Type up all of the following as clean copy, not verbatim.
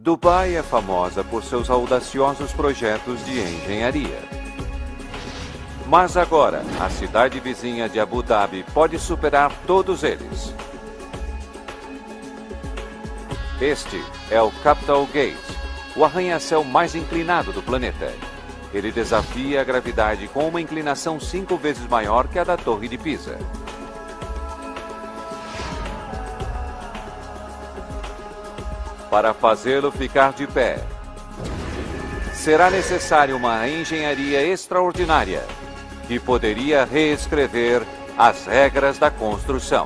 Dubai é famosa por seus audaciosos projetos de engenharia. Mas agora, a cidade vizinha de Abu Dhabi pode superar todos eles. Este é o Capital Gate, o arranha-céu mais inclinado do planeta. Ele desafia a gravidade com uma inclinação 5 vezes maior que a da Torre de Pisa. Para fazê-lo ficar de pé, será necessária uma engenharia extraordinária que poderia reescrever as regras da construção.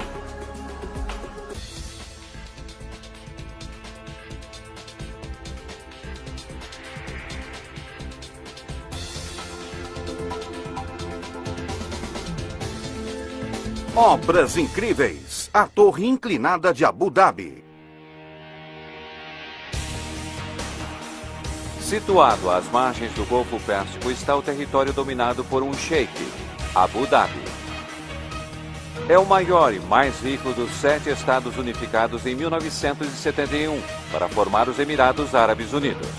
Obras incríveis! A Torre Inclinada de Abu Dhabi. Situado às margens do Golfo Pérsico está o território dominado por um sheik, Abu Dhabi. É o maior e mais rico dos 7 estados unificados em 1971 para formar os Emirados Árabes Unidos.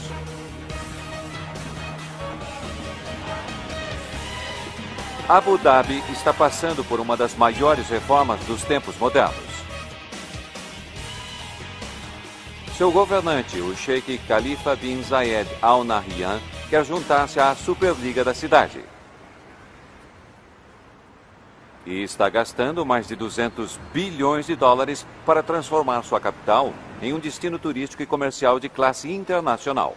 Abu Dhabi está passando por uma das maiores reformas dos tempos modernos. Seu governante, o Sheikh Khalifa bin Zayed Al Nahyan, quer juntar-se à Superliga da cidade. E está gastando mais de 200 bilhões de dólares para transformar sua capital em um destino turístico e comercial de classe internacional.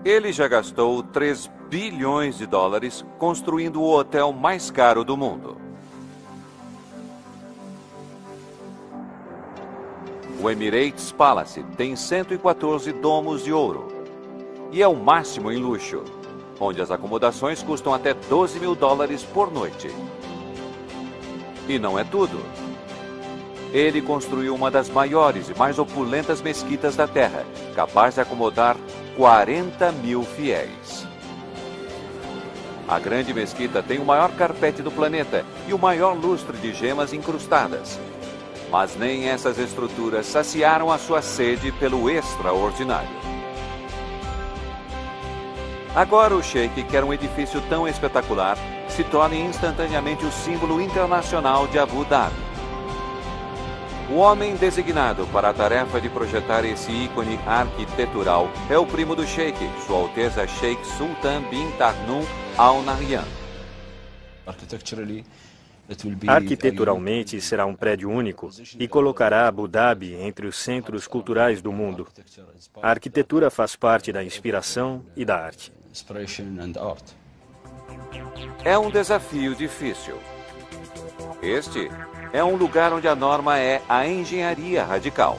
Ele já gastou 3 bilhões de dólares construindo o hotel mais caro do mundo. O Emirates Palace tem 114 domos de ouro e é o máximo em luxo, onde as acomodações custam até 12 mil dólares por noite. E não é tudo. Ele construiu uma das maiores e mais opulentas mesquitas da Terra, capaz de acomodar 40 mil fiéis. A grande mesquita tem o maior carpete do planeta e o maior lustre de gemas incrustadas. Mas nem essas estruturas saciaram a sua sede pelo extraordinário. Agora o Sheik quer um edifício tão espetacular que se torne instantaneamente o símbolo internacional de Abu Dhabi. O homem designado para a tarefa de projetar esse ícone arquitetural é o primo do Sheik, Sua Alteza Sheikh Sultan bin Tarnum Al Nahyan. Arquiteturalmente, será um prédio único e colocará Abu Dhabi entre os centros culturais do mundo. A arquitetura faz parte da inspiração e da arte. É um desafio difícil. Este é um lugar onde a norma é a engenharia radical.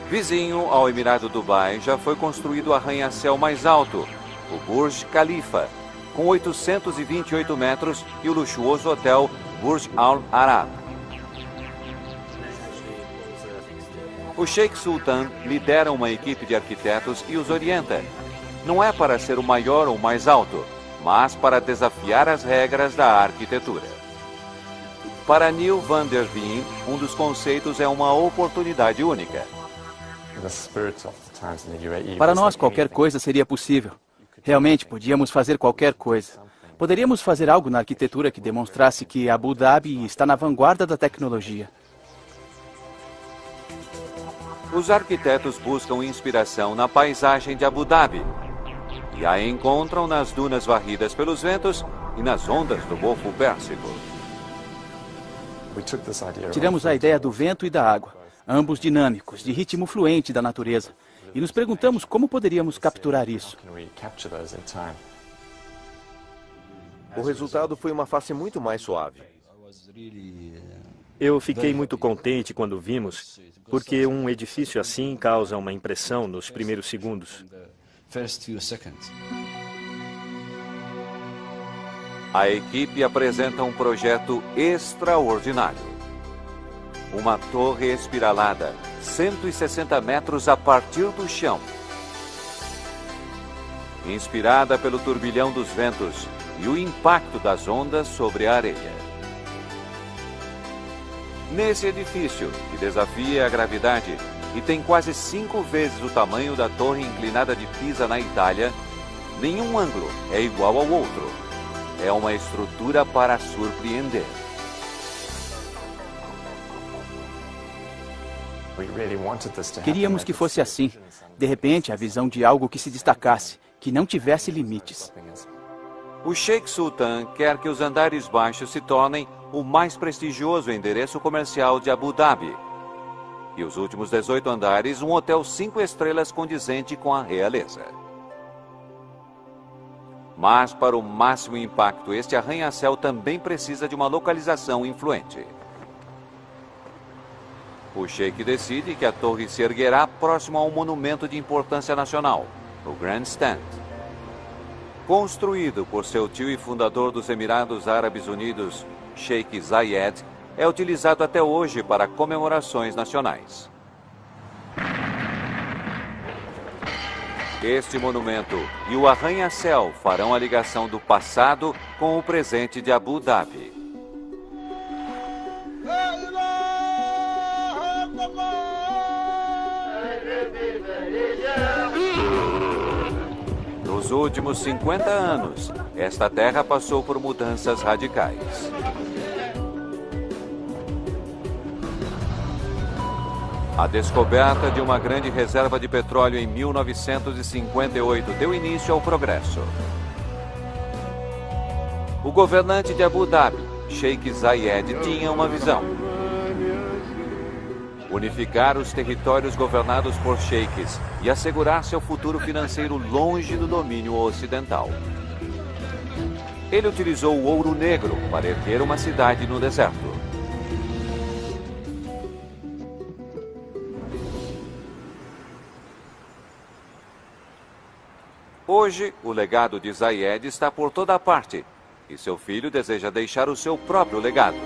Vizinho ao Emirado Dubai, já foi construído o arranha-céu mais alto, o Burj Khalifa, com 828 metros, e o luxuoso hotel Burj Al Arab. O Sheikh Sultan lidera uma equipe de arquitetos e os orienta. Não é para ser o maior ou mais alto, mas para desafiar as regras da arquitetura. Para Neil van der Veen, um dos conceitos é uma oportunidade única. Para nós, qualquer coisa seria possível. Realmente, podíamos fazer qualquer coisa. Poderíamos fazer algo na arquitetura que demonstrasse que Abu Dhabi está na vanguarda da tecnologia. Os arquitetos buscam inspiração na paisagem de Abu Dhabi e a encontram nas dunas varridas pelos ventos e nas ondas do Golfo Pérsico. Tiramos a ideia do vento e da água, ambos dinâmicos, de ritmo fluente da natureza, e nos perguntamos como poderíamos capturar isso. O resultado foi uma face muito mais suave. Eu fiquei muito contente quando vimos, porque um edifício assim causa uma impressão nos primeiros segundos. A equipe apresenta um projeto extraordinário. Uma torre espiralada, 160 metros a partir do chão. Inspirada pelo turbilhão dos ventos e o impacto das ondas sobre a areia. Nesse edifício, que desafia a gravidade e tem quase 5 vezes o tamanho da Torre Inclinada de Pisa na Itália, nenhum ângulo é igual ao outro. É uma estrutura para surpreender. Queríamos que fosse assim. De repente, a visão de algo que se destacasse, que não tivesse limites. O Sheikh Sultan quer que os andares baixos se tornem o mais prestigioso endereço comercial de Abu Dhabi. E os últimos 18 andares, um hotel 5 estrelas condizente com a realeza. Mas, para o máximo impacto, este arranha-céu também precisa de uma localização influente. O Sheikh decide que a torre se erguerá próximo a um monumento de importância nacional, o Grand Stand. Construído por seu tio e fundador dos Emirados Árabes Unidos, Sheikh Zayed, é utilizado até hoje para comemorações nacionais. Este monumento e o arranha-céu farão a ligação do passado com o presente de Abu Dhabi. Nos últimos 50 anos, esta terra passou por mudanças radicais. A descoberta de uma grande reserva de petróleo em 1958 deu início ao progresso. O governante de Abu Dhabi, Sheikh Zayed, tinha uma visão: unificar os territórios governados por sheiks e assegurar seu futuro financeiro longe do domínio ocidental. Ele utilizou o ouro negro para erguer uma cidade no deserto. Hoje, o legado de Zayed está por toda parte, e seu filho deseja deixar o seu próprio legado,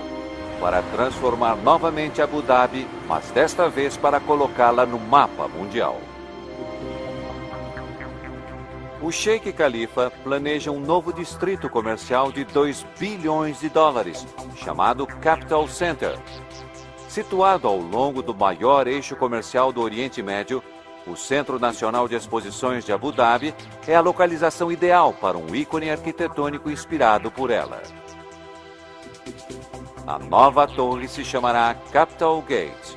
para transformar novamente Abu Dhabi, mas desta vez para colocá-la no mapa mundial. O Sheikh Khalifa planeja um novo distrito comercial de 2 bilhões de dólares, chamado Capital Center. Situado ao longo do maior eixo comercial do Oriente Médio, o Centro Nacional de Exposições de Abu Dhabi é a localização ideal para um ícone arquitetônico inspirado por ela. A nova torre se chamará Capital Gate.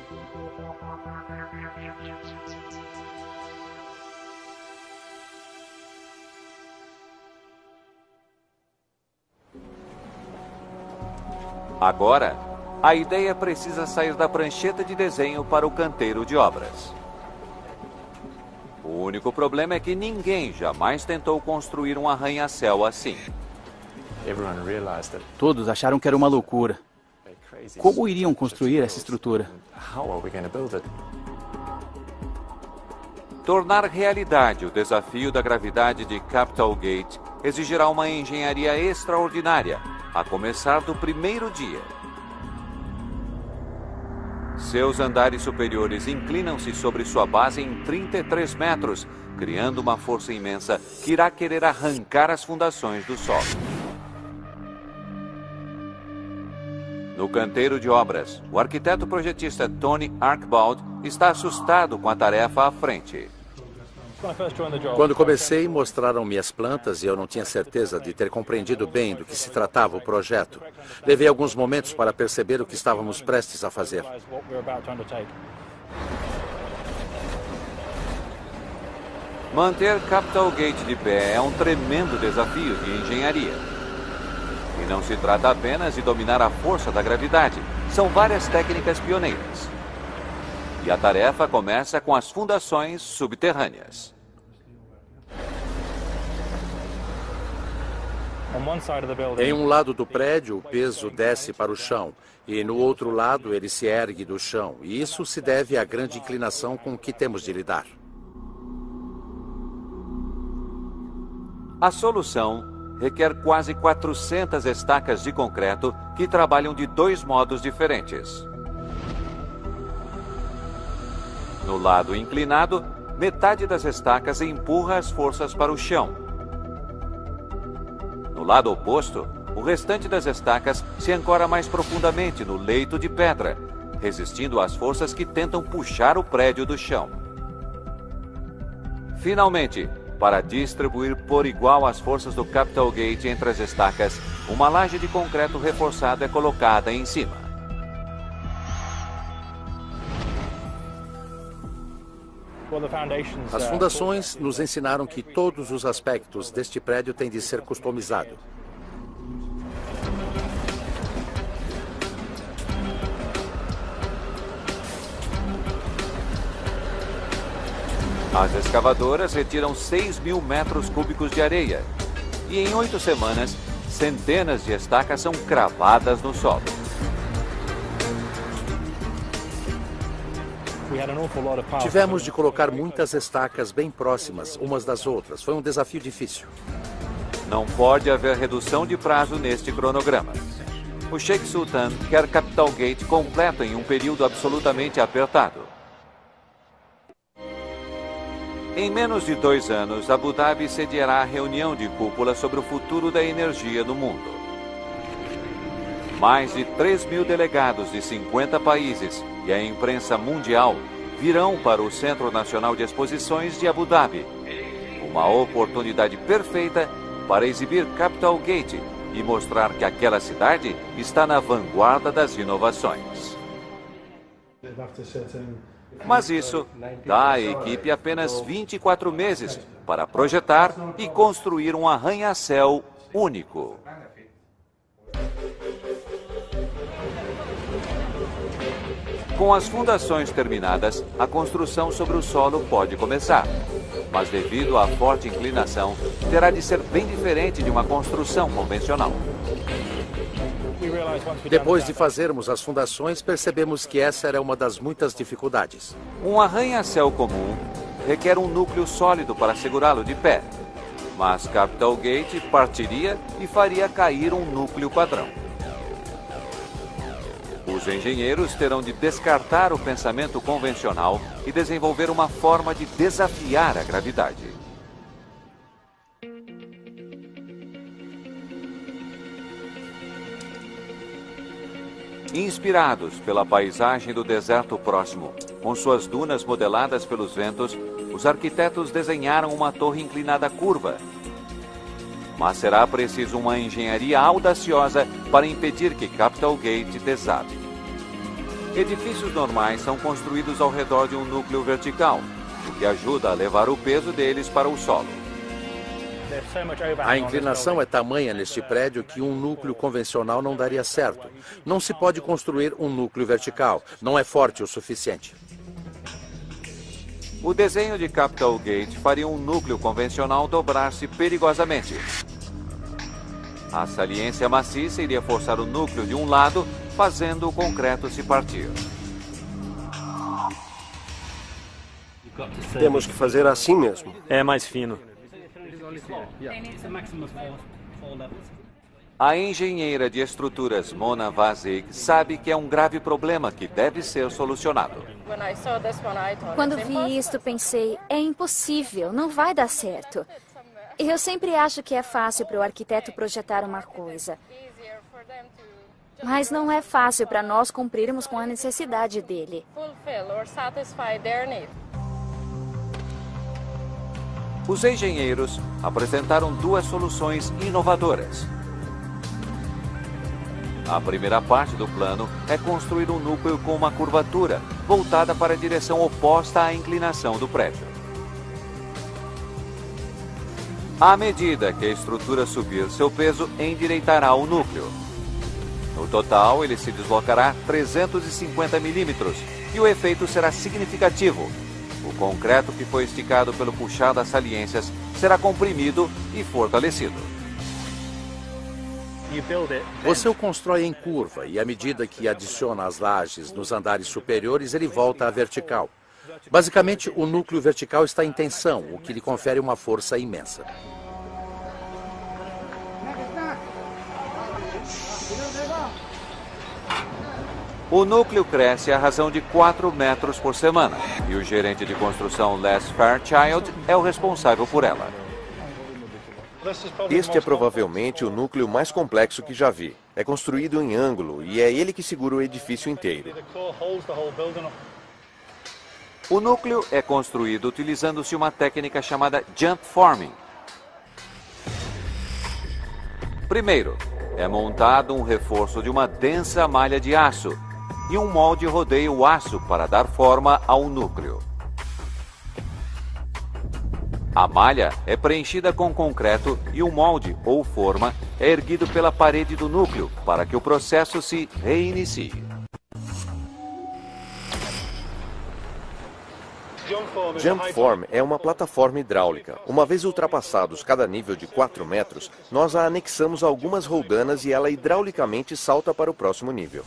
Agora, a ideia precisa sair da prancheta de desenho para o canteiro de obras. O único problema é que ninguém jamais tentou construir um arranha-céu assim. Todos acharam que era uma loucura. Como iriam construir essa estrutura? Tornar realidade o desafio da gravidade de Capital Gate exigirá uma engenharia extraordinária, a começar do primeiro dia. Seus andares superiores inclinam-se sobre sua base em 33 metros, criando uma força imensa que irá querer arrancar as fundações do solo. No canteiro de obras, o arquiteto projetista Tony Archibald está assustado com a tarefa à frente. Quando comecei, mostraram-me as plantas e eu não tinha certeza de ter compreendido bem do que se tratava o projeto. Levei alguns momentos para perceber o que estávamos prestes a fazer. Manter Capital Gate de pé é um tremendo desafio de engenharia. E não se trata apenas de dominar a força da gravidade. São várias técnicas pioneiras. E a tarefa começa com as fundações subterrâneas. Em um lado do prédio, o peso desce para o chão, e no outro lado ele se ergue do chão. E isso se deve à grande inclinação com que temos de lidar. A solução requer quase 400 estacas de concreto que trabalham de 2 modos diferentes. No lado inclinado, metade das estacas empurra as forças para o chão. No lado oposto, o restante das estacas se ancora mais profundamente no leito de pedra, resistindo às forças que tentam puxar o prédio do chão. Finalmente, para distribuir por igual as forças do Capitol Gate entre as estacas, uma laje de concreto reforçado é colocada em cima. As fundações nos ensinaram que todos os aspectos deste prédio têm de ser customizados. As escavadoras retiram 6.000 metros cúbicos de areia. E em 8 semanas, centenas de estacas são cravadas no solo. Tivemos de colocar muitas estacas bem próximas umas das outras. Foi um desafio difícil. Não pode haver redução de prazo neste cronograma. O Sheikh Sultan quer Capitol Gate completo em um período absolutamente apertado. Em menos de 2 anos, Abu Dhabi sediará a reunião de cúpula sobre o futuro da energia no mundo. Mais de 3.000 delegados de 50 países e a imprensa mundial virão para o Centro Nacional de Exposições de Abu Dhabi. Uma oportunidade perfeita para exibir Capitol Gate e mostrar que aquela cidade está na vanguarda das inovações. Mas isso dá à equipe apenas 24 meses para projetar e construir um arranha-céu único. Com as fundações terminadas, a construção sobre o solo pode começar. Mas devido à forte inclinação, terá de ser bem diferente de uma construção convencional. Depois de fazermos as fundações, percebemos que essa era uma das muitas dificuldades. Um arranha-céu comum requer um núcleo sólido para segurá-lo de pé. Mas Capitol Gate partiria e faria cair um núcleo padrão. Os engenheiros terão de descartar o pensamento convencional e desenvolver uma forma de desafiar a gravidade. Inspirados pela paisagem do deserto próximo, com suas dunas modeladas pelos ventos, os arquitetos desenharam uma torre inclinada curva. Mas será preciso uma engenharia audaciosa para impedir que Capitol Gate desabe. Edifícios normais são construídos ao redor de um núcleo vertical, o que ajuda a levar o peso deles para o solo. A inclinação é tamanha neste prédio que um núcleo convencional não daria certo. Não se pode construir um núcleo vertical. Não é forte o suficiente. O desenho de Capitol Gate faria um núcleo convencional dobrar-se perigosamente. A saliência maciça iria forçar o núcleo de um lado, fazendo o concreto se partir. Temos que fazer assim mesmo. É mais fino. A engenheira de estruturas Mona Vazig sabe que é um grave problema que deve ser solucionado. Quando vi isto, pensei, é impossível, não vai dar certo. Eu sempre acho que é fácil para o arquiteto projetar uma coisa. Mas não é fácil para nós cumprirmos com a necessidade dele. Os engenheiros apresentaram 2 soluções inovadoras. A primeira parte do plano é construir um núcleo com uma curvatura voltada para a direção oposta à inclinação do prédio. À medida que a estrutura subir, seu peso endireitará o núcleo. No total, ele se deslocará 350 milímetros e o efeito será significativo. O concreto que foi esticado pelo puxar das saliências será comprimido e fortalecido. Você o constrói em curva e, à medida que adiciona as lajes nos andares superiores, ele volta à vertical. Basicamente, o núcleo vertical está em tensão, o que lhe confere uma força imensa. O núcleo cresce à razão de 4 metros por semana e o gerente de construção Les Fairchild é o responsável por ela. Este é provavelmente o núcleo mais complexo que já vi. É construído em ângulo e é ele que segura o edifício inteiro. O núcleo é construído utilizando-se uma técnica chamada jump forming. Primeiro, é montado um reforço de uma densa malha de aço e um molde rodeia o aço para dar forma ao núcleo. A malha é preenchida com concreto e o molde, ou forma, é erguido pela parede do núcleo para que o processo se reinicie. Jump Form é uma plataforma hidráulica. Uma vez ultrapassados cada nível de 4 metros, nós a anexamos a algumas roldanas e ela hidraulicamente salta para o próximo nível.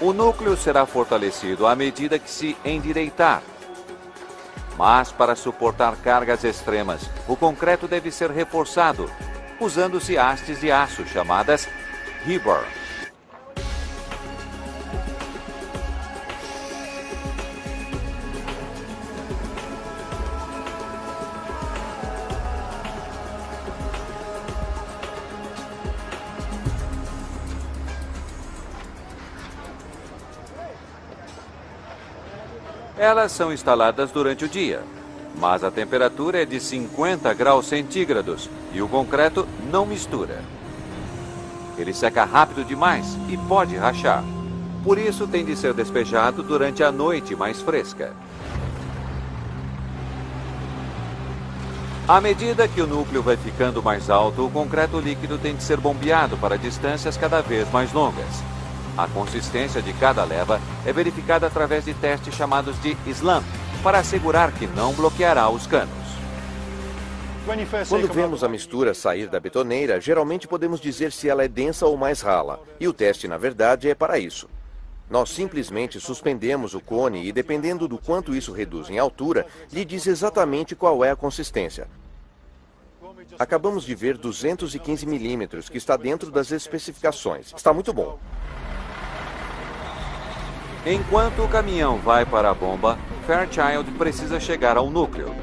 O núcleo será fortalecido à medida que se endireitar. Mas para suportar cargas extremas, o concreto deve ser reforçado, usando-se hastes de aço chamadas rebar. Elas são instaladas durante o dia, mas a temperatura é de 50 graus centígrados e o concreto não mistura. Ele seca rápido demais e pode rachar. Por isso tem de ser despejado durante a noite mais fresca. À medida que o núcleo vai ficando mais alto, o concreto líquido tem de ser bombeado para distâncias cada vez mais longas. A consistência de cada leva é verificada através de testes chamados de slump, para assegurar que não bloqueará os canos. Quando vemos a mistura sair da betoneira, geralmente podemos dizer se ela é densa ou mais rala, e o teste, na verdade, é para isso. Nós simplesmente suspendemos o cone e, dependendo do quanto isso reduz em altura, lhe diz exatamente qual é a consistência. Acabamos de ver 215 milímetros, que está dentro das especificações. Está muito bom. Enquanto o caminhão vai para a bomba, Fairchild precisa chegar ao núcleo.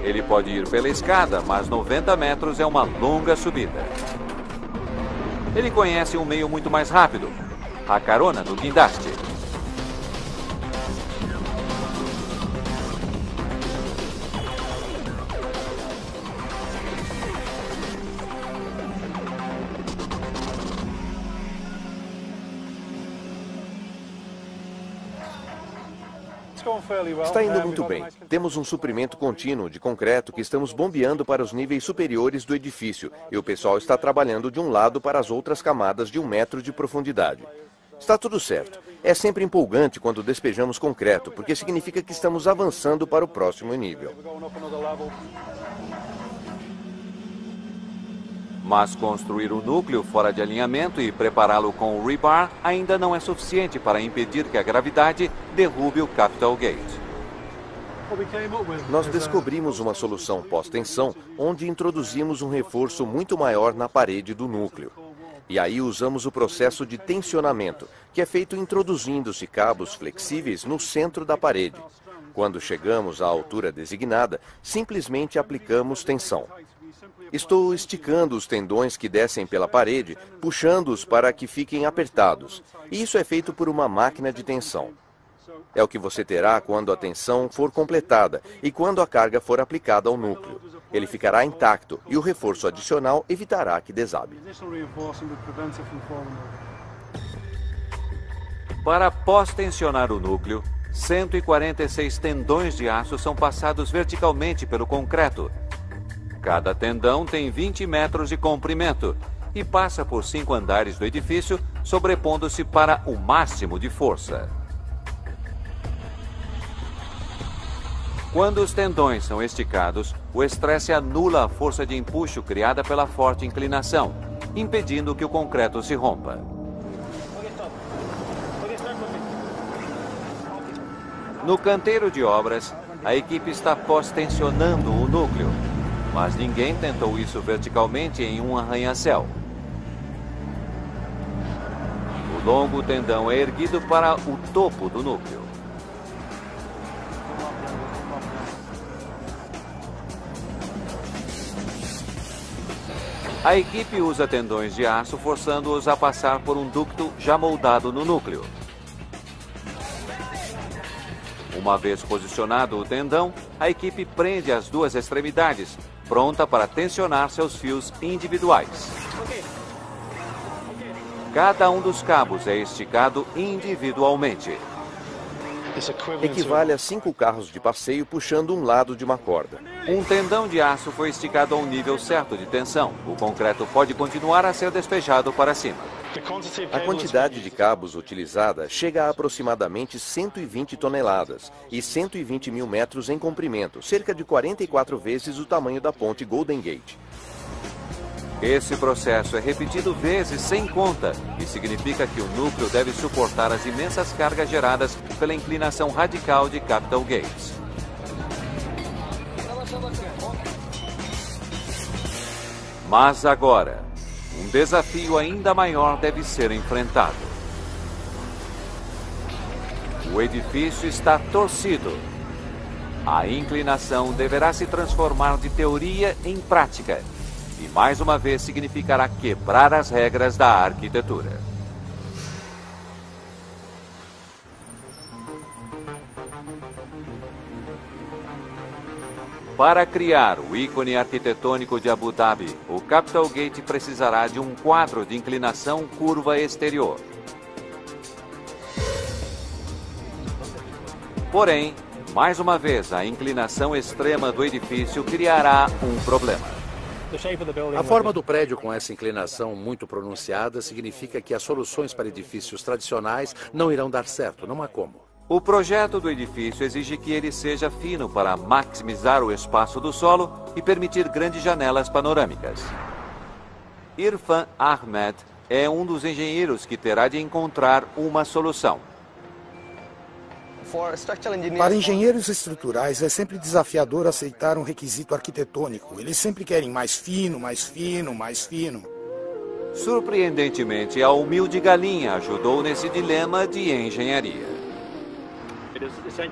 Ele pode ir pela escada, mas 90 metros é uma longa subida. Ele conhece um meio muito mais rápido, a carona no guindaste. Está indo muito bem. Temos um suprimento contínuo de concreto que estamos bombeando para os níveis superiores do edifício e o pessoal está trabalhando de um lado para as outras camadas de 1 metro de profundidade. Está tudo certo. É sempre empolgante quando despejamos concreto, porque significa que estamos avançando para o próximo nível. Mas construir o núcleo fora de alinhamento e prepará-lo com o rebar ainda não é suficiente para impedir que a gravidade derrube o Capitol Gate. Nós descobrimos uma solução pós-tensão, onde introduzimos um reforço muito maior na parede do núcleo. E aí usamos o processo de tensionamento, que é feito introduzindo-se cabos flexíveis no centro da parede. Quando chegamos à altura designada, simplesmente aplicamos tensão. Estou esticando os tendões que descem pela parede, puxando-os para que fiquem apertados. E isso é feito por uma máquina de tensão. É o que você terá quando a tensão for completada e quando a carga for aplicada ao núcleo. Ele ficará intacto e o reforço adicional evitará que desabe. Para pós-tensionar o núcleo, 146 tendões de aço são passados verticalmente pelo concreto. Cada tendão tem 20 metros de comprimento e passa por 5 andares do edifício, sobrepondo-se para o máximo de força. Quando os tendões são esticados, o estresse anula a força de empuxo criada pela forte inclinação, impedindo que o concreto se rompa. No canteiro de obras, a equipe está pós-tensionando o núcleo, mas ninguém tentou isso verticalmente em um arranha-céu. O longo tendão é erguido para o topo do núcleo. A equipe usa tendões de aço, forçando-os a passar por um ducto já moldado no núcleo. Uma vez posicionado o tendão, a equipe prende as duas extremidades, pronta para tensionar seus fios individuais. Cada um dos cabos é esticado individualmente. Equivale a 5 carros de passeio puxando um lado de uma corda. Um tendão de aço foi esticado a um nível certo de tensão. O concreto pode continuar a ser despejado para cima. A quantidade de cabos utilizada chega a aproximadamente 120 toneladas e 120 mil metros em comprimento, cerca de 44 vezes o tamanho da ponte Golden Gate. Esse processo é repetido vezes sem conta e significa que o núcleo deve suportar as imensas cargas geradas pela inclinação radical de Capital Gates. Mas agora, um desafio ainda maior deve ser enfrentado. O edifício está torcido. A inclinação deverá se transformar de teoria em prática. E mais uma vez significará quebrar as regras da arquitetura. Para criar o ícone arquitetônico de Abu Dhabi, o Capital Gate precisará de um quadro de inclinação curva exterior. Porém, mais uma vez, a inclinação extrema do edifício criará um problema. A forma do prédio com essa inclinação muito pronunciada significa que as soluções para edifícios tradicionais não irão dar certo, não há como. O projeto do edifício exige que ele seja fino para maximizar o espaço do solo e permitir grandes janelas panorâmicas. Irfan Ahmed é um dos engenheiros que terá de encontrar uma solução. Para engenheiros estruturais, é sempre desafiador aceitar um requisito arquitetônico. Eles sempre querem mais fino, mais fino, mais fino. Surpreendentemente, a humilde galinha ajudou nesse dilema de engenharia.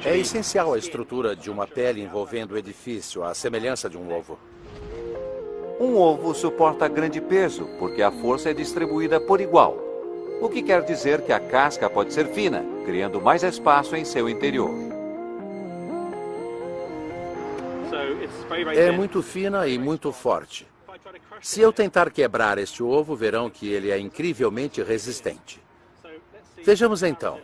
É essencial a estrutura de uma pele envolvendo o edifício, à semelhança de um ovo. Um ovo suporta grande peso, porque a força é distribuída por igual. O que quer dizer que a casca pode ser fina, criando mais espaço em seu interior. É muito fina e muito forte. Se eu tentar quebrar este ovo, verão que ele é incrivelmente resistente. Vejamos então.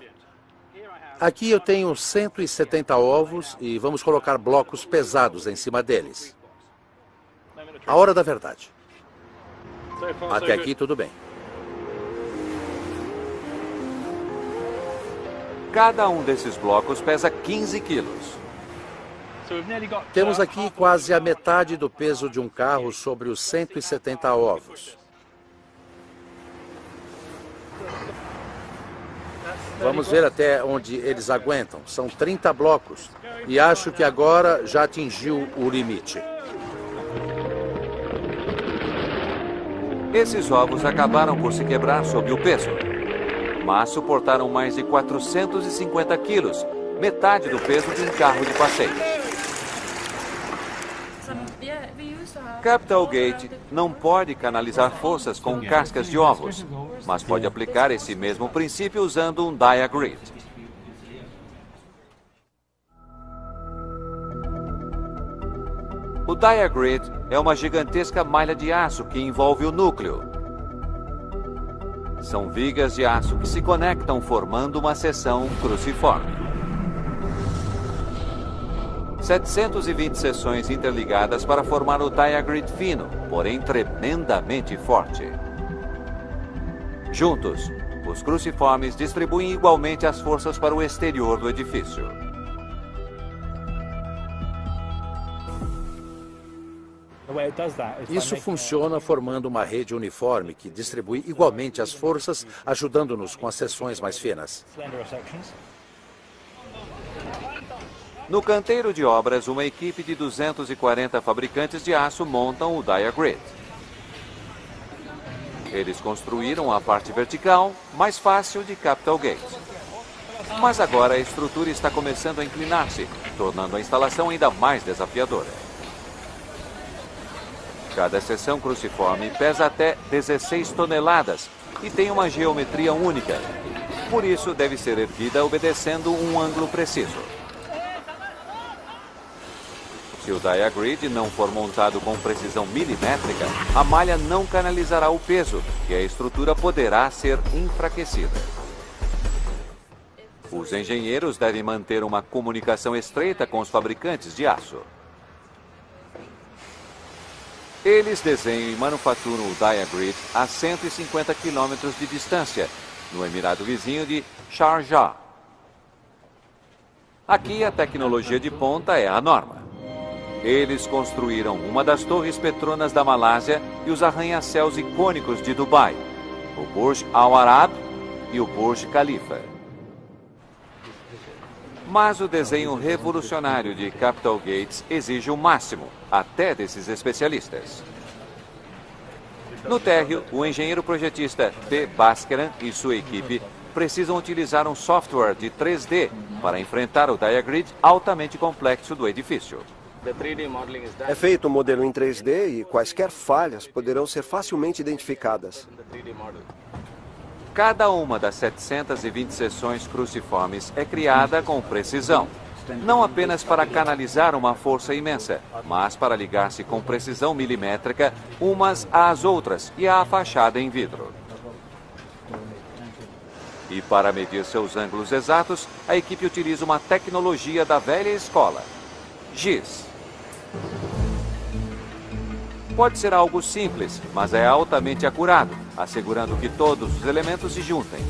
Aqui eu tenho 170 ovos e vamos colocar blocos pesados em cima deles. A hora da verdade. Até aqui tudo bem. Cada um desses blocos pesa 15 quilos. Temos aqui quase a metade do peso de um carro sobre os 170 ovos. Vamos ver até onde eles aguentam. São 30 blocos. E acho que agora já atingiu o limite. Esses ovos acabaram por se quebrar sob o peso, mas suportaram mais de 450 quilos, metade do peso de um carro de passeio. Capital Gate não pode canalizar forças com cascas de ovos, mas pode aplicar esse mesmo princípio usando um Diagrid. O Diagrid é uma gigantesca malha de aço que envolve o núcleo. São vigas de aço que se conectam formando uma seção cruciforme. 720 seções interligadas para formar o Diagrid fino, porém tremendamente forte. Juntos, os cruciformes distribuem igualmente as forças para o exterior do edifício. Isso funciona formando uma rede uniforme que distribui igualmente as forças, ajudando-nos com as seções mais finas. No canteiro de obras, uma equipe de 240 fabricantes de aço montam o Diagrid. Eles construíram a parte vertical, mais fácil, de Capital Gate. Mas agora a estrutura está começando a inclinar-se, tornando a instalação ainda mais desafiadora. Cada seção cruciforme pesa até 16 toneladas e tem uma geometria única. Por isso, deve ser erguida obedecendo um ângulo preciso. Se o diagrid não for montado com precisão milimétrica, a malha não canalizará o peso e a estrutura poderá ser enfraquecida. Os engenheiros devem manter uma comunicação estreita com os fabricantes de aço. Eles desenham e manufaturam o diagrid a 150 quilômetros de distância, no emirado vizinho de Sharjah. Aqui a tecnologia de ponta é a norma. Eles construíram uma das torres Petronas da Malásia e os arranha-céus icônicos de Dubai, o Burj Al Arab e o Burj Khalifa. Mas o desenho revolucionário de Capital Gates exige o máximo, até desses especialistas. No térreo, o engenheiro projetista P. Bhaskaran e sua equipe precisam utilizar um software de 3D para enfrentar o diagrid altamente complexo do edifício. É feito um modelo em 3D e quaisquer falhas poderão ser facilmente identificadas. Cada uma das 720 seções cruciformes é criada com precisão. Não apenas para canalizar uma força imensa, mas para ligar-se com precisão milimétrica umas às outras e à fachada em vidro. E para medir seus ângulos exatos, a equipe utiliza uma tecnologia da velha escola, GIS. Pode ser algo simples, mas é altamente acurado, assegurando que todos os elementos se juntem.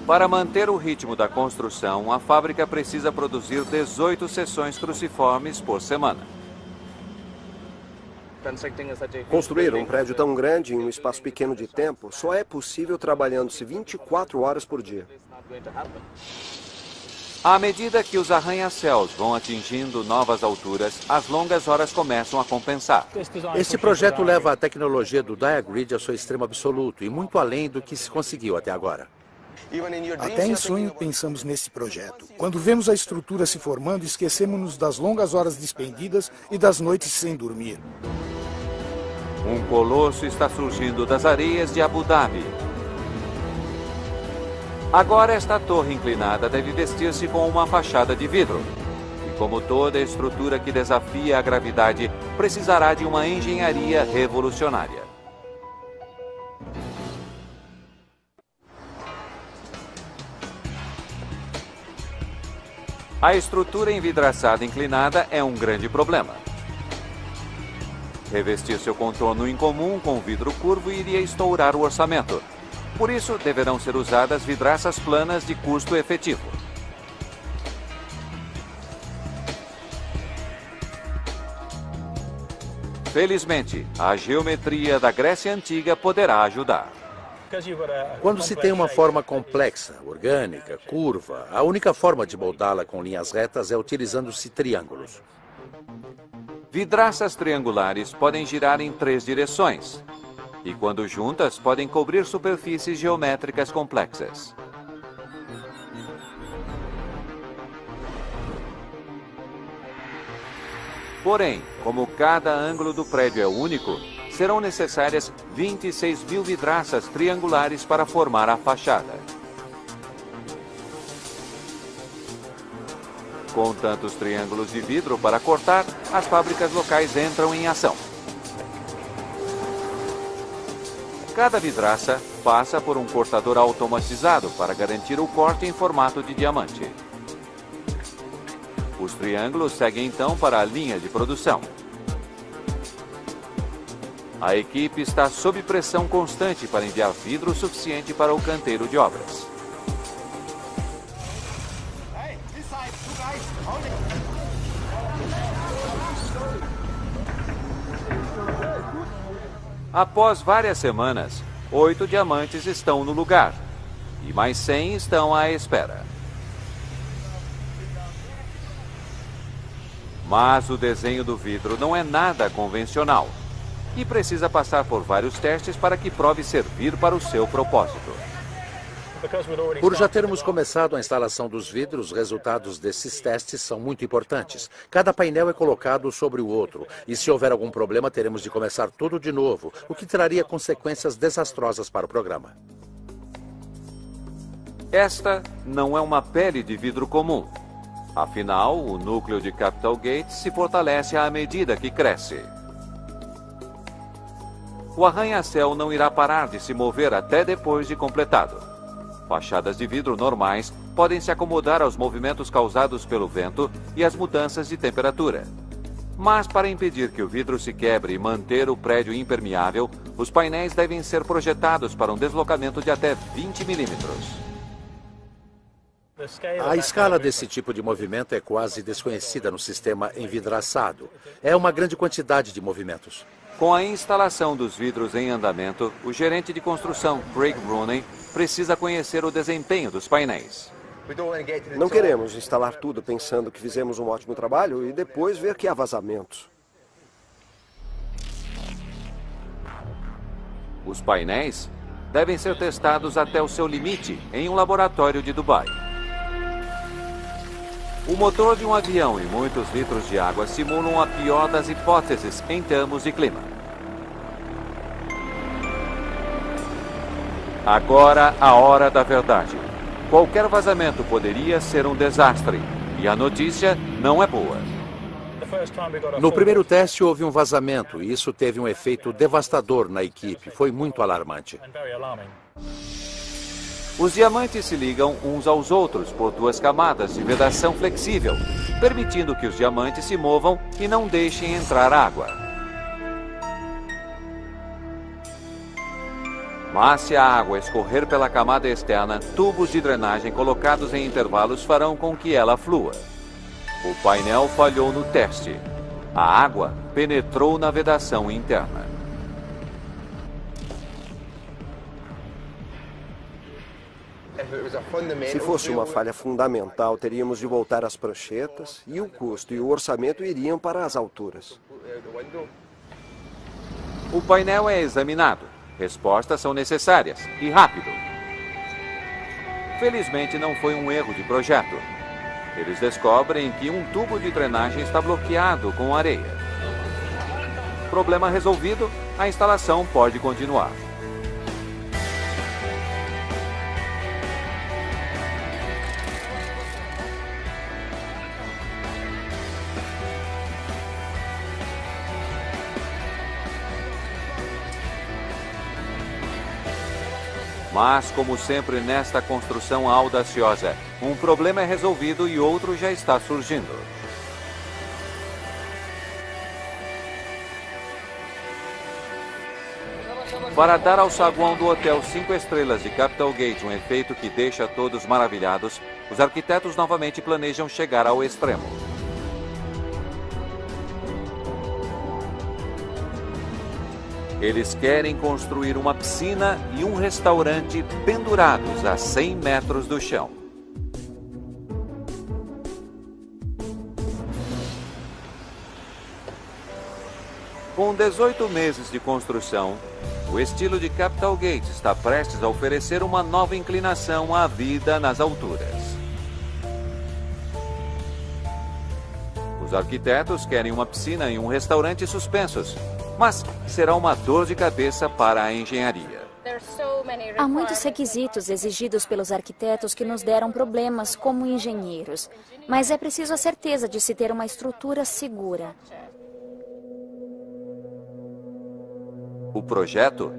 Para manter o ritmo da construção, a fábrica precisa produzir 18 seções cruciformes por semana. Construir um prédio tão grande em um espaço pequeno de tempo só é possível trabalhando-se 24 horas por dia. À medida que os arranha-céus vão atingindo novas alturas, as longas horas começam a compensar. Este projeto leva a tecnologia do diagrid a seu extremo absoluto e muito além do que se conseguiu até agora. Até em sonho pensamos nesse projeto. Quando vemos a estrutura se formando, esquecemos-nos das longas horas despendidas e das noites sem dormir. Um colosso está surgindo das areias de Abu Dhabi. Agora esta torre inclinada deve vestir-se com uma fachada de vidro. E como toda estrutura que desafia a gravidade, precisará de uma engenharia revolucionária. A estrutura envidraçada inclinada é um grande problema. Revestir seu contorno incomum com vidro curvo iria estourar o orçamento. Por isso, deverão ser usadas vidraças planas de custo efetivo. Felizmente, a geometria da Grécia Antiga poderá ajudar. Quando se tem uma forma complexa, orgânica, curva, a única forma de moldá-la com linhas retas é utilizando-se triângulos. Vidraças triangulares podem girar em 3 direções. E quando juntas, podem cobrir superfícies geométricas complexas. Porém, como cada ângulo do prédio é único, serão necessárias 26 mil vidraças triangulares para formar a fachada. Com tantos triângulos de vidro para cortar, as fábricas locais entram em ação. Cada vidraça passa por um cortador automatizado para garantir o corte em formato de diamante. Os triângulos seguem então para a linha de produção. A equipe está sob pressão constante para enviar vidro suficiente para o canteiro de obras. Após várias semanas, 8 diamantes estão no lugar e mais 100 estão à espera. Mas o desenho do vidro não é nada convencional. e precisa passar por vários testes para que prove servir para o seu propósito. Por já termos começado a instalação dos vidros, os resultados desses testes são muito importantes. Cada painel é colocado sobre o outro, e se houver algum problema, teremos de começar tudo de novo, o que traria consequências desastrosas para o programa. Esta não é uma pele de vidro comum. Afinal, o núcleo de Capital Gate se fortalece à medida que cresce. O arranha-céu não irá parar de se mover até depois de completado. Fachadas de vidro normais podem se acomodar aos movimentos causados pelo vento e às mudanças de temperatura. Mas para impedir que o vidro se quebre e manter o prédio impermeável, os painéis devem ser projetados para um deslocamento de até 20 milímetros. A escala desse tipo de movimento é quase desconhecida no sistema envidraçado. É uma grande quantidade de movimentos. Com a instalação dos vidros em andamento, o gerente de construção, Craig Rooney, precisa conhecer o desempenho dos painéis. Não queremos instalar tudo pensando que fizemos um ótimo trabalho e depois ver que há vazamentos. Os painéis devem ser testados até o seu limite em um laboratório de Dubai. O motor de um avião e muitos litros de água simulam a pior das hipóteses em termos de clima. Agora a hora da verdade. Qualquer vazamento poderia ser um desastre, e a notícia não é boa. No primeiro teste houve um vazamento e isso teve um efeito devastador na equipe. Foi muito alarmante. Os diamantes se ligam uns aos outros por duas camadas de vedação flexível, permitindo que os diamantes se movam e não deixem entrar água. Mas se a água escorrer pela camada externa, tubos de drenagem colocados em intervalos farão com que ela flua. O painel falhou no teste. A água penetrou na vedação interna. Se fosse uma falha fundamental, teríamos de voltar às pranchetas e o custo e o orçamento iriam para as alturas. O painel é examinado. Respostas são necessárias e rápido. Felizmente não foi um erro de projeto. Eles descobrem que um tubo de drenagem está bloqueado com areia. Problema resolvido, a instalação pode continuar. Mas, como sempre nesta construção audaciosa, um problema é resolvido e outro já está surgindo. Para dar ao saguão do Hotel 5 Estrelas de Capital Gate um efeito que deixa todos maravilhados, os arquitetos novamente planejam chegar ao extremo. Eles querem construir uma piscina e um restaurante pendurados a 100 metros do chão. Com 18 meses de construção, o estilo de Capital Gate está prestes a oferecer uma nova inclinação à vida nas alturas. Os arquitetos querem uma piscina e um restaurante suspensos, mas será uma dor de cabeça para a engenharia. Há muitos requisitos exigidos pelos arquitetos que nos deram problemas como engenheiros, mas é preciso a certeza de se ter uma estrutura segura. O projeto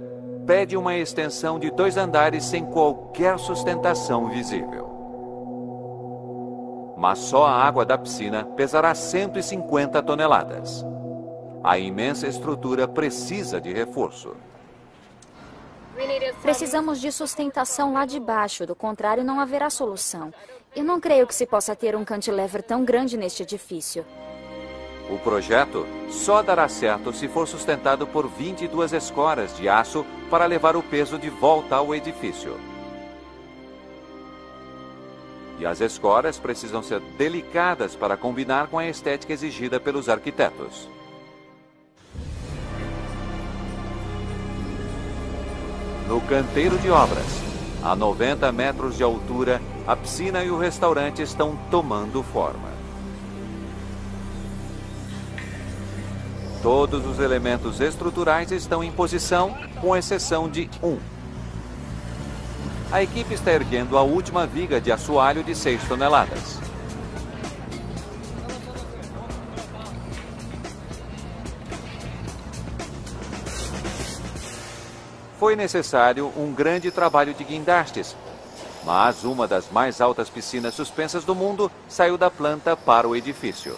pede uma extensão de 2 andares sem qualquer sustentação visível. Mas só a água da piscina pesará 150 toneladas. A imensa estrutura precisa de reforço. Precisamos de sustentação lá de baixo, do contrário não haverá solução. Eu não creio que se possa ter um cantilever tão grande neste edifício. O projeto só dará certo se for sustentado por 22 escoras de aço para levar o peso de volta ao edifício. E as escoras precisam ser delicadas para combinar com a estética exigida pelos arquitetos. No canteiro de obras, a 90 metros de altura, a piscina e o restaurante estão tomando forma. Todos os elementos estruturais estão em posição, com exceção de um. A equipe está erguendo a última viga de assoalho de 6 toneladas. Foi necessário um grande trabalho de guindastes, mas uma das mais altas piscinas suspensas do mundo saiu da planta para o edifício.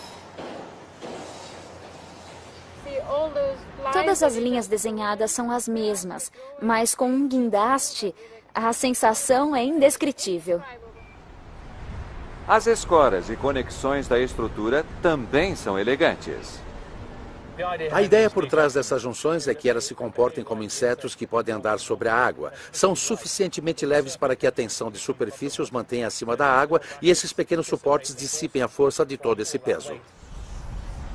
Todas as linhas desenhadas são as mesmas, mas com um guindaste, a sensação é indescritível. As escoras e conexões da estrutura também são elegantes. A ideia por trás dessas junções é que elas se comportem como insetos que podem andar sobre a água. São suficientemente leves para que a tensão de superfície os mantenha acima da água e esses pequenos suportes dissipem a força de todo esse peso.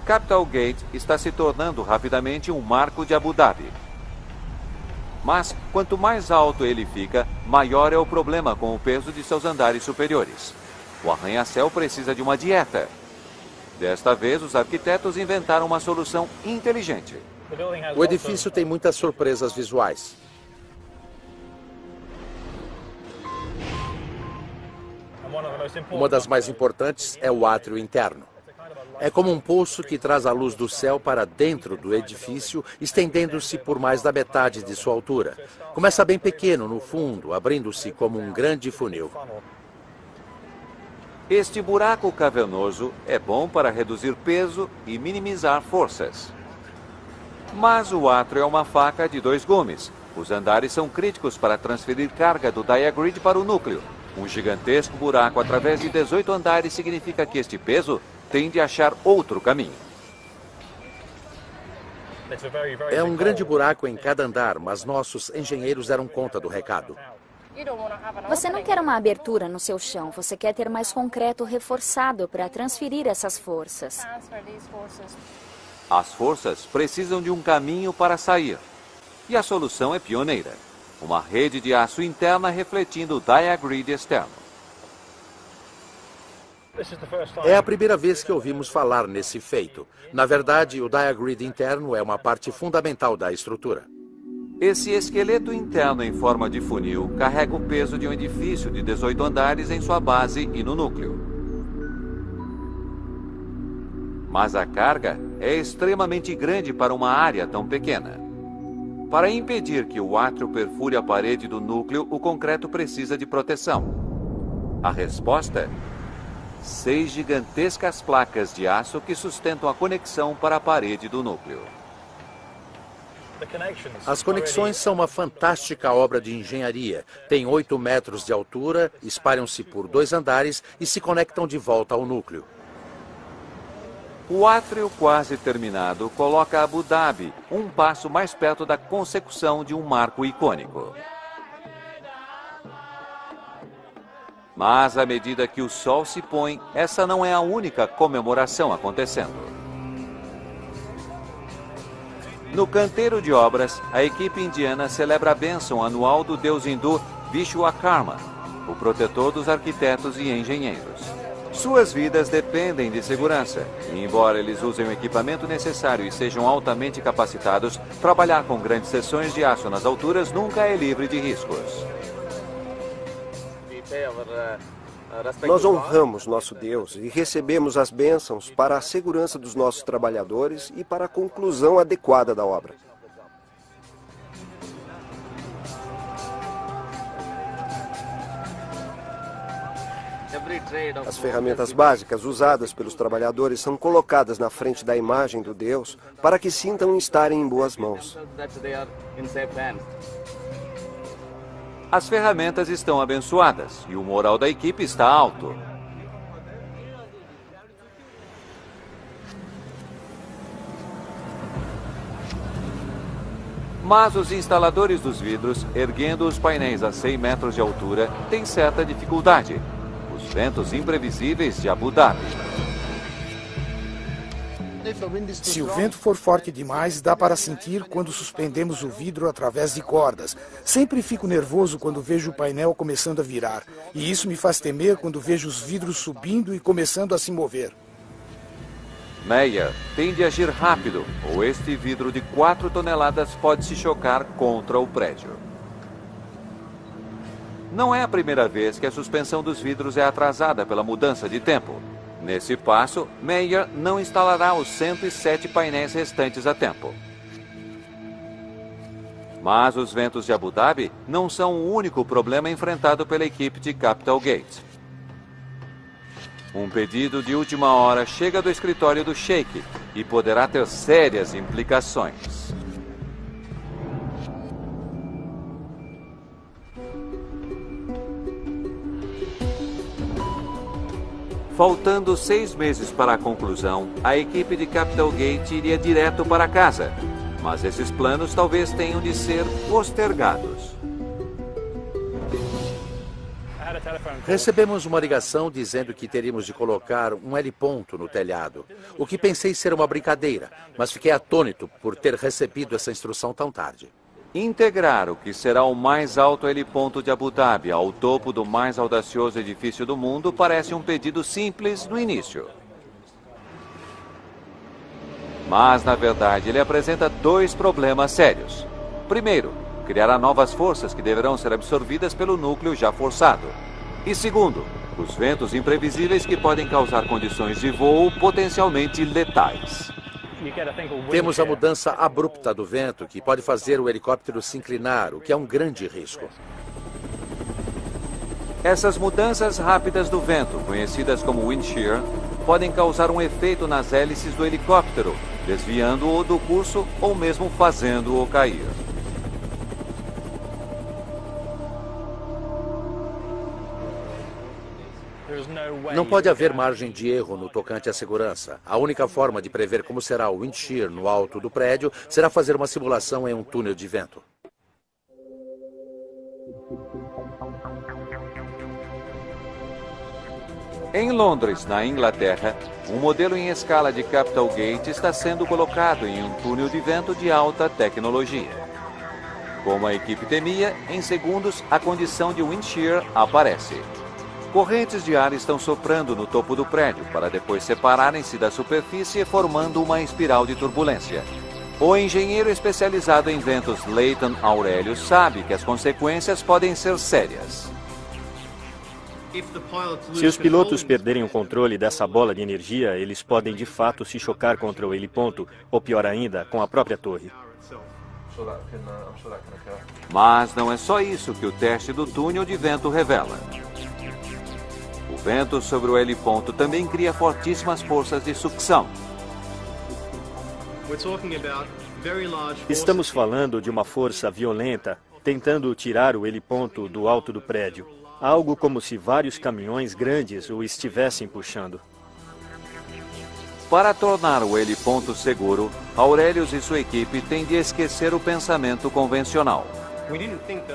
Capital Gate está se tornando rapidamente um marco de Abu Dhabi. Mas, quanto mais alto ele fica, maior é o problema com o peso de seus andares superiores. O arranha-céu precisa de uma dieta. Desta vez, os arquitetos inventaram uma solução inteligente. O edifício tem muitas surpresas visuais. Uma das mais importantes é o átrio interno. É como um poço que traz a luz do céu para dentro do edifício, estendendo-se por mais da metade de sua altura. Começa bem pequeno no fundo, abrindo-se como um grande funil. Este buraco cavernoso é bom para reduzir peso e minimizar forças. Mas o átrio é uma faca de 2 gumes. Os andares são críticos para transferir carga do diagrid para o núcleo. Um gigantesco buraco através de 18 andares significa que este peso tem de achar outro caminho. É um grande buraco em cada andar, mas nossos engenheiros deram conta do recado. Você não quer uma abertura no seu chão, você quer ter mais concreto reforçado para transferir essas forças. As forças precisam de um caminho para sair. E a solução é pioneira. Uma rede de aço interna refletindo o diagrid externo. É a primeira vez que ouvimos falar nesse feito. Na verdade, o diagrid interno é uma parte fundamental da estrutura. Esse esqueleto interno em forma de funil carrega o peso de um edifício de 18 andares em sua base e no núcleo. Mas a carga é extremamente grande para uma área tão pequena. Para impedir que o átrio perfure a parede do núcleo, o concreto precisa de proteção. A resposta? 6 gigantescas placas de aço que sustentam a conexão para a parede do núcleo. As conexões são uma fantástica obra de engenharia. Tem 8 metros de altura, espalham-se por 2 andares e se conectam de volta ao núcleo. O átrio quase terminado coloca Abu Dhabi um passo mais perto da consecução de um marco icônico. Mas à medida que o sol se põe, essa não é a única comemoração acontecendo. No canteiro de obras, a equipe indiana celebra a bênção anual do deus hindu Vishwakarma, o protetor dos arquitetos e engenheiros. Suas vidas dependem de segurança, e embora eles usem o equipamento necessário e sejam altamente capacitados, trabalhar com grandes seções de aço nas alturas nunca é livre de riscos. Nós honramos nosso Deus e recebemos as bênçãos para a segurança dos nossos trabalhadores e para a conclusão adequada da obra. As ferramentas básicas usadas pelos trabalhadores são colocadas na frente da imagem do Deus para que sintam estarem em boas mãos. As ferramentas estão abençoadas e o moral da equipe está alto. Mas os instaladores dos vidros, erguendo os painéis a 100 metros de altura, têm certa dificuldade. Os ventos imprevisíveis de Abu Dhabi. Se o vento for forte demais, dá para sentir quando suspendemos o vidro através de cordas. Sempre fico nervoso quando vejo o painel começando a virar. E isso me faz temer quando vejo os vidros subindo e começando a se mover. Meyer tem de agir rápido, ou este vidro de 4 toneladas pode se chocar contra o prédio. Não é a primeira vez que a suspensão dos vidros é atrasada pela mudança de tempo. Nesse passo, Meyer não instalará os 107 painéis restantes a tempo. Mas os ventos de Abu Dhabi não são o único problema enfrentado pela equipe de Capital Gate. Um pedido de última hora chega do escritório do Sheikh e poderá ter sérias implicações. Faltando 6 meses para a conclusão, a equipe de Capital Gate iria direto para casa. Mas esses planos talvez tenham de ser postergados. Recebemos uma ligação dizendo que teríamos de colocar um heliponto no telhado, o que pensei ser uma brincadeira, mas fiquei atônito por ter recebido essa instrução tão tarde. Integrar o que será o mais alto heliponto de Abu Dhabi ao topo do mais audacioso edifício do mundo parece um pedido simples no início. Mas, na verdade, ele apresenta 2 problemas sérios. Primeiro, criará novas forças que deverão ser absorvidas pelo núcleo já forçado. E segundo, os ventos imprevisíveis que podem causar condições de voo potencialmente letais. Temos a mudança abrupta do vento, que pode fazer o helicóptero se inclinar, o que é um grande risco. Essas mudanças rápidas do vento, conhecidas como wind shear, podem causar um efeito nas hélices do helicóptero, desviando-o do curso ou mesmo fazendo-o cair. Não pode haver margem de erro no tocante à segurança. A única forma de prever como será o wind shear no alto do prédio será fazer uma simulação em um túnel de vento. Em Londres, na Inglaterra, um modelo em escala de Capital Gate está sendo colocado em um túnel de vento de alta tecnologia. Como a equipe temia, em segundos a condição de wind shear aparece. Correntes de ar estão soprando no topo do prédio para depois separarem-se da superfície formando uma espiral de turbulência. O engenheiro especializado em ventos Leighton Aurelius sabe que as consequências podem ser sérias. Se os pilotos perderem o controle dessa bola de energia, eles podem de fato se chocar contra o heliponto, ou pior ainda, com a própria torre. Mas não é só isso que o teste do túnel de vento revela. O vento sobre o heliponto também cria fortíssimas forças de sucção. Estamos falando de uma força violenta tentando tirar o heliponto do alto do prédio. Algo como se vários caminhões grandes o estivessem puxando. Para tornar o heliponto seguro, Aurelius e sua equipe têm de esquecer o pensamento convencional.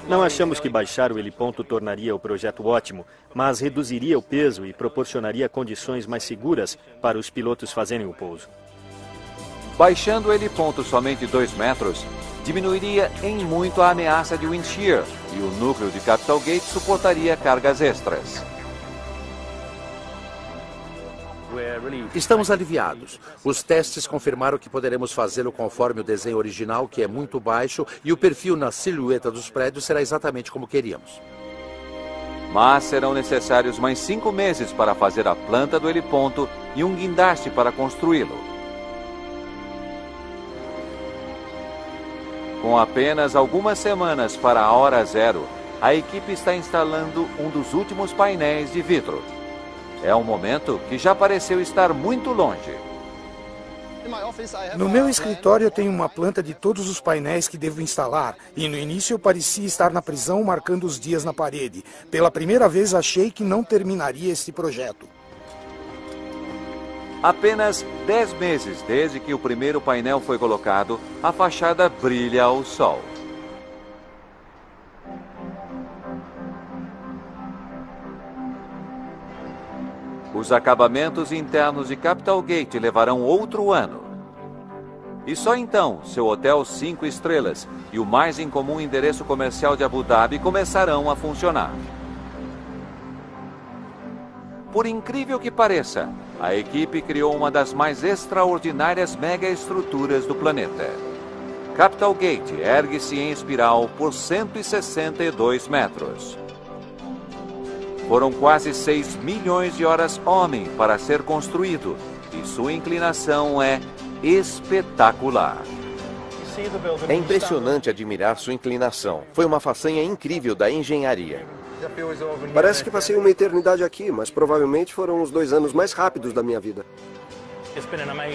Não achamos que baixar o heliponto tornaria o projeto ótimo, mas reduziria o peso e proporcionaria condições mais seguras para os pilotos fazerem o pouso. Baixando o heliponto somente 2 metros, diminuiria em muito a ameaça de wind shear e o núcleo de Capital Gate suportaria cargas extras. Estamos aliviados. Os testes confirmaram que poderemos fazê-lo conforme o desenho original, que é muito baixo, e o perfil na silhueta dos prédios será exatamente como queríamos. Mas serão necessários mais 5 meses para fazer a planta do heliponto e um guindaste para construí-lo. Com apenas algumas semanas para a hora zero, a equipe está instalando um dos últimos painéis de vidro. É um momento que já pareceu estar muito longe. No meu escritório eu tenho uma planta de todos os painéis que devo instalar, e no início eu parecia estar na prisão marcando os dias na parede. Pela primeira vez achei que não terminaria este projeto. Apenas 10 meses desde que o primeiro painel foi colocado, a fachada brilha ao sol. Os acabamentos internos de Capital Gate levarão outro ano. E só então, seu hotel 5 estrelas e o mais incomum endereço comercial de Abu Dhabi começarão a funcionar. Por incrível que pareça, a equipe criou uma das mais extraordinárias megaestruturas do planeta. Capital Gate ergue-se em espiral por 162 metros. Foram quase 6 milhões de horas-homem para ser construído, e sua inclinação é espetacular. É impressionante admirar sua inclinação. Foi uma façanha incrível da engenharia. Parece que passei uma eternidade aqui, mas provavelmente foram os 2 anos mais rápidos da minha vida.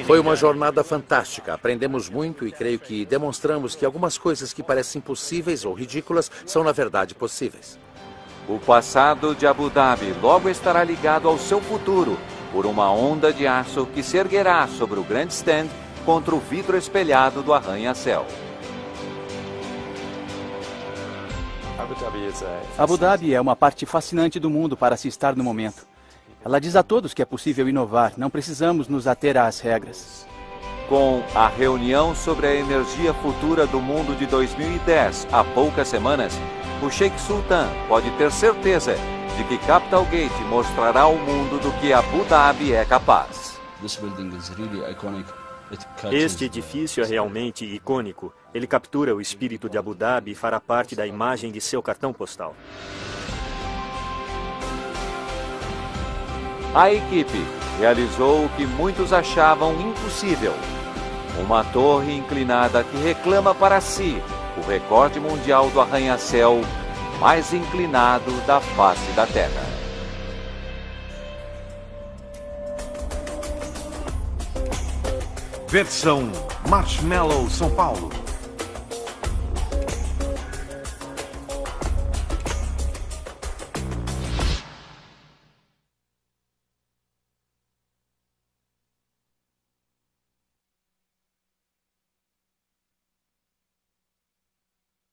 Foi uma jornada fantástica. Aprendemos muito e creio que demonstramos que algumas coisas que parecem impossíveis ou ridículas são, na verdade, possíveis. O passado de Abu Dhabi logo estará ligado ao seu futuro por uma onda de aço que se erguerá sobre o grandstand contra o vidro espelhado do arranha-céu. Abu Dhabi é uma parte fascinante do mundo para se estar no momento. Ela diz a todos que é possível inovar, não precisamos nos ater às regras. Com a reunião sobre a energia futura do mundo de 2010 há poucas semanas, o Sheikh Sultan pode ter certeza de que Capital Gate mostrará ao mundo do que Abu Dhabi é capaz. Este edifício é realmente icônico. Ele captura o espírito de Abu Dhabi e fará parte da imagem de seu cartão postal. A equipe realizou o que muitos achavam impossível. Uma torre inclinada que reclama para si o recorde mundial do arranha-céu mais inclinado da face da Terra. Versão Marshmallow São Paulo.